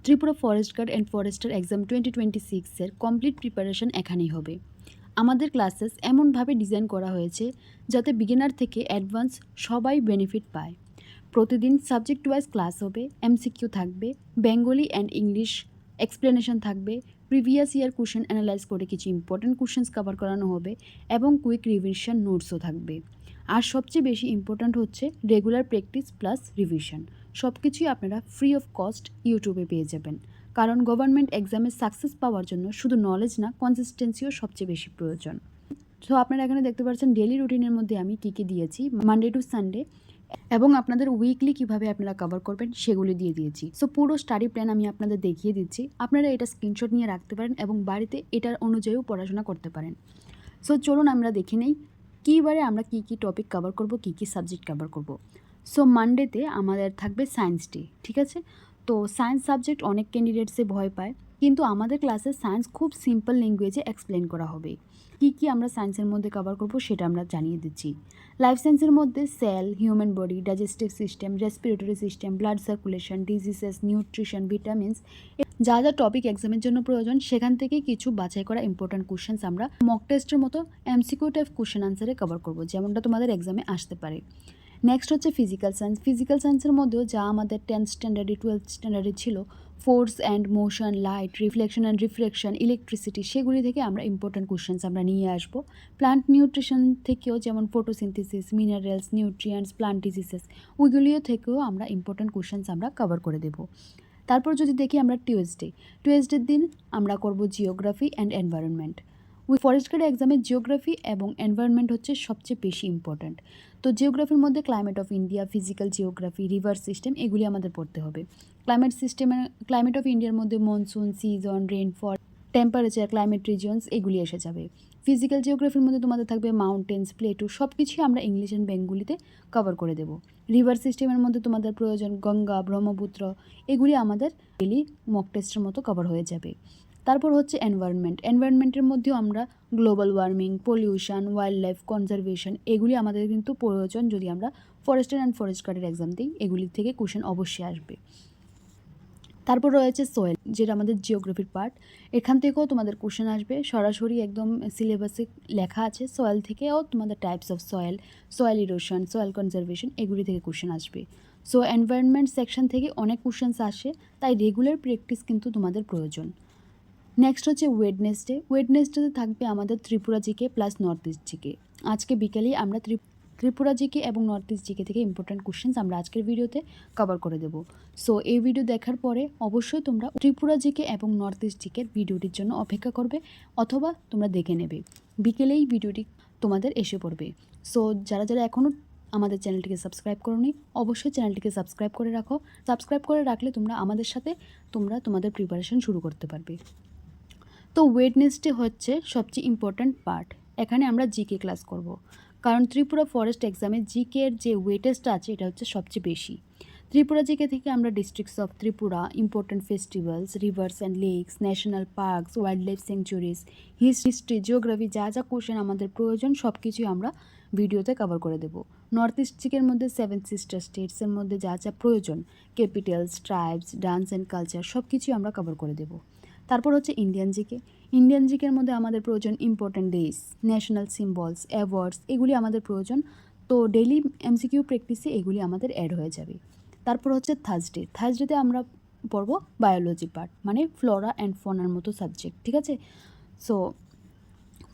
Tripura forest guard and forester exam 2026-এর complete preparation এখানেই হবে। আমাদের ক্লাসেস এমনভাবে ডিজাইন করা হয়েছে যাতে বিগিনার থেকে অ্যাডভান্স সবাই বেনিফিট পায়। প্রতিদিন সাবজেক্ট ওয়াইজ ক্লাস হবে, এমসিকিউ থাকবে, বেঙ্গলি অ্যান্ড ইংলিশ এক্সপ্লেনেশন থাকবে, প্রিভিয়াস ইয়ার কোশ্চেন অ্যানালাইজ করে কিছু ইম্পর্টেন্ট কোশ্চেন্স কভার করানো হবে এবং কুইক রিভিশন নোটসও থাকবে। আর সবচেয়ে বেশি ইম্পর্ট্যান্ট হচ্ছে রেগুলার প্র্যাকটিস প্লাস রিভিশন। সব কিছুই আপনারা ফ্রি অফ কস্ট ইউটিউবে পেয়ে যাবেন, কারণ গভর্নমেন্ট এক্সামে সাকসেস পাওয়ার জন্য শুধু নলেজ না, কনসিস্টেন্সিও সবচেয়ে বেশি প্রয়োজন। সো আপনারা এখানে দেখতে পাচ্ছেন ডেইলি রুটিনের মধ্যে আমি কী কী দিয়েছি মানডে টু সানডে, এবং আপনাদের উইকলি কিভাবে আপনারা কভার করবেন সেগুলি দিয়ে দিয়েছি। সো পুরো স্টাডি প্ল্যান আমি আপনাদের দেখিয়ে দিচ্ছি, আপনারা এটা স্ক্রিনশট নিয়ে রাখতে পারেন এবং বাড়িতে এটার অনুযায়ীও পড়াশোনা করতে পারেন। সো চলুন আমরা দেখে নেই কীবারে আমরা কী কী টপিক কভার করব, কী কী সাবজেক্ট কভার করব। সো মানডেতে আমাদের থাকবে সায়েন্স ডে, ঠিক আছে। তো সায়েন্স সাবজেক্ট অনেক ক্যান্ডিডেটসে ভয় পায়, কিন্তু আমাদের ক্লাসে সায়েন্স খুব সিম্পল ল্যাঙ্গুয়েজে এক্সপ্লেন করা হবে। কী কী আমরা সায়েন্সের মধ্যে কভার করব সেটা আমরা জানিয়ে দিচ্ছি। লাইফ সায়েন্সের মধ্যে cell, human body, digestive system, respiratory system, blood circulation, diseases, nutrition, vitamins, যা যা টপিক এক্সামের জন্য প্রয়োজন সেখান থেকে কিছু বাছাই করা ইম্পর্ট্যান্ট কোশ্চেন্স আমরা মক টেস্টের মতো এমসিকিউ টাইপ কোশ্চেন আনসারে কভার করব, যেমনটা তোমাদের এক্সামে আসতে পারে। নেক্সট হচ্ছে ফিজিক্যাল সায়েন্স। ফিজিক্যাল সায়েন্সের মধ্যেও যা আমাদের 10th স্ট্যান্ডার্ডে 12th স্ট্যান্ডার্ডে ছিল, force and motion, light, reflection and refraction, electricity, সেগুলি থেকে আমরা ইম্পর্ট্যান্ট কোশ্চেন্স আমরা নিয়ে আসবো। প্লান্ট নিউট্রিশন থেকেও, যেমন photosynthesis, minerals, nutrients, plant diseases, ওইগুলিও থেকেও আমরা ইম্পর্ট্যান্ট কোশ্চেন্স আমরা কভার করে দেবো। তারপর যদি দেখি আমরা টিউসডের দিন আমরা করব geography and environment. Forest guard এক্সামে জিওগ্রাফি এবং এনভায়রনমেন্ট হচ্ছে সবচেয়ে বেশি ইম্পর্ট্যান্ট। তো জিওগ্রাফির মধ্যে climate of India, physical geography, river system, এগুলি আমাদের পড়তে হবে। ক্লাইমেট অফ ইন্ডিয়ার মধ্যে monsoon, season, rainfall, temperature, climate regions, এগুলি এসে যাবে। ফিজিক্যাল জিওগ্রাফির মধ্যে তোমাদের থাকবে মাউন্টেন্স, প্লেটু, সব কিছুই আমরা ইংলিশ অ্যান্ড বেঙ্গলিতে কভার করে দেবো। রিভার সিস্টেমের মধ্যে তোমাদের প্রয়োজন গঙ্গা, ব্রহ্মপুত্র, এগুলি আমাদের ডেলি মক টেস্টের মতো কভার হয়ে যাবে। তারপর হচ্ছে এনভায়রনমেন্টের মধ্যেও আমরা global warming, pollution, wild life conservation, এগুলি আমাদের কিন্তু প্রয়োজন যদি আমরা ফরেস্টার অ্যান্ড ফরেস্ট গার্ডের এক্সাম দিই, এগুলি থেকে কোশ্চেন অবশ্যই আসবে। তারপর রয়েছে সয়েল, যেটা আমাদের জিওগ্রাফির পার্ট, এখান থেকেও তোমাদের কোশ্চেন আসবে সরাসরি, একদম সিলেবাসে লেখা আছে। সয়েল থেকেও তোমাদের types of soil, soil erosion, soil conservation, এগুলি থেকে কোশ্চেন আসবে। সো এনভায়রনমেন্ট সেকশন থেকে অনেক কোশ্চেন্স আসে, তাই রেগুলার প্র্যাকটিস কিন্তু তোমাদের প্রয়োজন। নেক্সট হচ্ছে ওয়েডনেসডেতে থাকবে আমাদের Tripura GK plus north east GK. আজকে বিকেলেই আমরা ত্রিপুরা জিকে এবং নর্থ ইস্ট জিকে থেকে ইম্পর্ট্যান্ট কোশ্চেন্স আমরা আজকের ভিডিওতে কভার করে দেবো। সো এই ভিডিও দেখার পরে অবশ্যই তোমরা ত্রিপুরা জিকে এবং নর্থ ইস্ট জিকের ভিডিওটির জন্য অপেক্ষা করবে, অথবা তোমরা দেখে নেবে, বিকেলেই ভিডিওটি তোমাদের এসে পড়বে। সো যারা যারা এখনও আমাদের চ্যানেলটিকে সাবস্ক্রাইব করোনি, অবশ্যই চ্যানেলটিকে সাবস্ক্রাইব করে রাখো। সাবস্ক্রাইব করে রাখলে তোমরা আমাদের সাথে তোমাদের প্রিপারেশন শুরু করতে পারবে। তো ওয়েডনেসডে হচ্ছে সবচেয়ে ইম্পর্ট্যান্ট পার্ট, এখানে আমরা জিকে ক্লাস করব, কারণ ত্রিপুরা ফরেস্ট এক্সামে জিকের যে ওয়েটেজটা আছে এটা হচ্ছে সবচেয়ে বেশি। ত্রিপুরা জিকে থেকে আমরা districts of Tripura, important festivals, rivers and lakes, national parks, wild life sanctuaries, history, geography, যা যা কোশ্চেন আমাদের প্রয়োজন সব কিছুই আমরা ভিডিওতে কভার করে দেবো। নর্থ ইস্ট জিকের মধ্যে 7 সিস্টার স্টেটসের মধ্যে যা যা প্রয়োজন, Capitals, tribes, dance and culture, সব কিছুই আমরা কভার করে দেবো। তারপর হচ্ছে ইন্ডিয়ান জিকের মধ্যে আমাদের প্রয়োজন important days, national symbols, awards, এগুলি আমাদের প্রয়োজন। তো ডেইলি এমসিকিউ প্র্যাকটিসে এগুলি আমাদের অ্যাড হয়ে যাবে। তারপর হচ্ছে থার্সডেতে আমরা পড়ব বায়োলজি পার্ট, মানে ফ্লোরা অ্যান্ড ফনার মতো সাবজেক্ট, ঠিক আছে। সো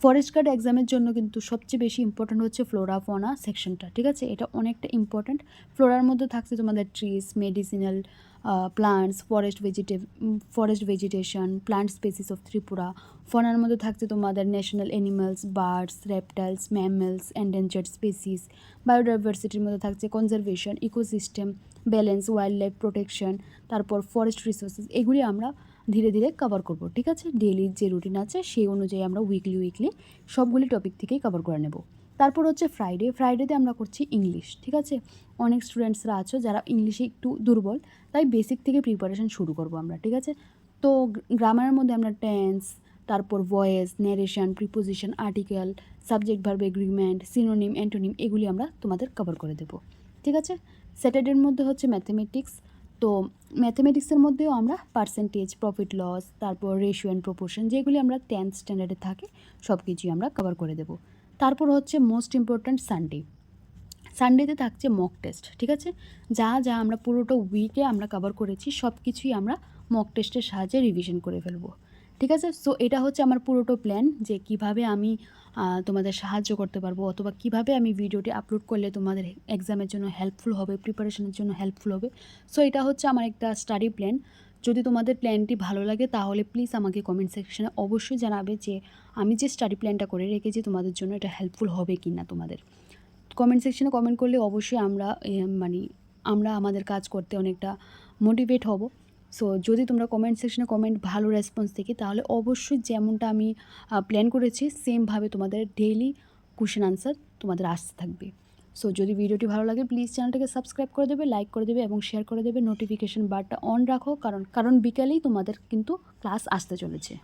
ফরেস্ট গার্ড এক্সামের জন্য কিন্তু সবচেয়ে বেশি ইম্পর্ট্যান্ট হচ্ছে ফ্লোরা ফনা সেকশনটা, ঠিক আছে, এটা অনেকটা ইম্পর্ট্যান্ট। ফ্লোরার মধ্যে থাকছে তোমাদের trees, medicinal plants, forest vegetation, plant species of Tripura. ফনার মধ্যে থাকছে তোমাদের national animals, birds, reptiles, mammals, endangered species. বায়োডাইভার্সিটির মধ্যে থাকছে conservation, ecosystem balance, wild life protection, তারপর ফরেস্ট রিসোর্সেস, এগুলি আমরা ধীরে ধীরে কভার করব, ঠিক আছে। ডেইলি যে রুটিন আছে সেই অনুযায়ী আমরা উইকলি সবগুলি টপিক থেকেই কভার করে নেব। তারপর হচ্ছে ফ্রাইডেতে আমরা করছি ইংলিশ, ঠিক আছে। অনেক স্টুডেন্টসরা আছো যারা ইংলিশে একটু দুর্বল, তাই বেসিক থেকে প্রিপারেশন শুরু করব আমরা, ঠিক আছে। তো গ্রামারের মধ্যে আমরা টেন্স, তারপর voice, narration, preposition, article, subject verb agreement, synonym, antonym, এগুলি আমরা তোমাদের কভার করে দেব, ঠিক আছে। স্যাটারডের মধ্যে হচ্ছে ম্যাথমেটিক্স, তো ম্যাথামেটিক্সের মধ্যেও আমরা পার্সেন্টেজ, প্রফিট লস, তারপর রেশিও অ্যান্ড প্রপোর্শন যেগুলি আমরা 10th স্ট্যান্ডার্ডে থাকে সব কিছুই আমরা কভার করে দেব। তারপর হচ্ছে মোস্ট ইম্পর্ট্যান্ট সানডেতে থাকছে মক টেস্ট, ঠিক আছে? যা যা আমরা পুরোটা উইকে আমরা কভার করেছি সব কিছুই আমরা মক টেস্টের সাহায্যে রিভিশন করে ফেলবো, ঠিক আছে? সো এটা হচ্ছে আমার পুরোটা প্ল্যান যে কিভাবে আমি তোমাদের সাহায্য করতে পারবো, অথবা কিভাবে আমি ভিডিওটি আপলোড করলে তোমাদের এক্সামের জন্য হেল্পফুল হবে, প্রিপারেশনের জন্য হেল্পফুল হবে। সো এটা হচ্ছে আমার একটা স্টাডি প্ল্যান। যদি তোমাদের প্ল্যানটি ভালো লাগে তাহলে প্লিজ আমাকে কমেন্ট সেকশনে অবশ্যই জানাবে যে আমি যে স্টাডি প্ল্যানটা করে রেখেছি তোমাদের জন্য এটা হেল্পফুল হবে কি না। তোমাদের কমেন্ট সেকশনে কমেন্ট করলে অবশ্যই আমরা আমাদের কাজ করতে অনেকটা মোটিভেট হব। সো যদি তোমরা কমেন্ট সেকশনে ভালো রেসপন্স দেখি তাহলে অবশ্যই যেমনটা আমি প্ল্যান করেছি সেমভাবে তোমাদের ডেইলি কোয়েশ্চেন আনসার তোমাদের আসতে থাকবে। সো যদি ভিডিওটি ভালো লাগে প্লিজ চ্যানেলটাকে সাবস্ক্রাইব করে দেবে, লাইক করে দেবে এবং শেয়ার করে দেবে। নোটিফিকেশন বারটা অন রাখো, কারণ বিকালেই তোমাদের কিন্তু ক্লাস আসতে চলেছে।